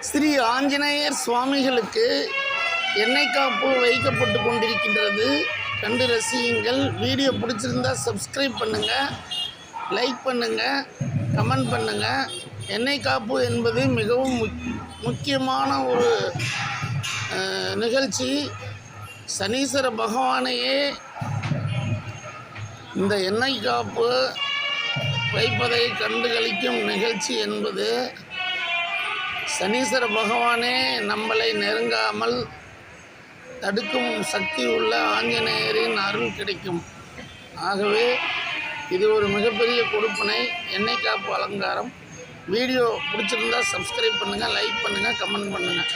ஸ்ரீ ஆஞ்சநேயர் சுவாமிகளுக்கு எண்ணெய் காப்பு வைக்கப்பட்டு கொண்டிருக்கின்றது. கண்டு ரசியுங்கள். வீடியோ பிடிச்சிருந்தா சப்ஸ்கிரைப் பண்ணுங்கள், லைக் பண்ணுங்கள், கமெண்ட் பண்ணுங்கள். எண்ணெய் காப்பு என்பது மிகவும் முக்கியமான ஒரு நிகழ்ச்சி. சனீஸ்வர பகவானையே இந்த எண்ணெய் காப்பு வைப்பதை கண்டுகளிக்கும் நிகழ்ச்சி என்பது சனீஸ்வர பகவானே நம்மளை நெருங்காமல் தடுக்கும் சக்தி உள்ள ஆஞ்சநேயரின் அருள் கிடைக்கும். ஆகவே இது ஒரு மிகப்பெரிய கொடுப்பனை, எண்ணெய் காப்பு அலங்காரம். வீடியோ பிடிச்சிருந்தால் சப்ஸ்கிரைப் பண்ணுங்கள், லைக் பண்ணுங்கள், கமெண்ட் பண்ணுங்கள்.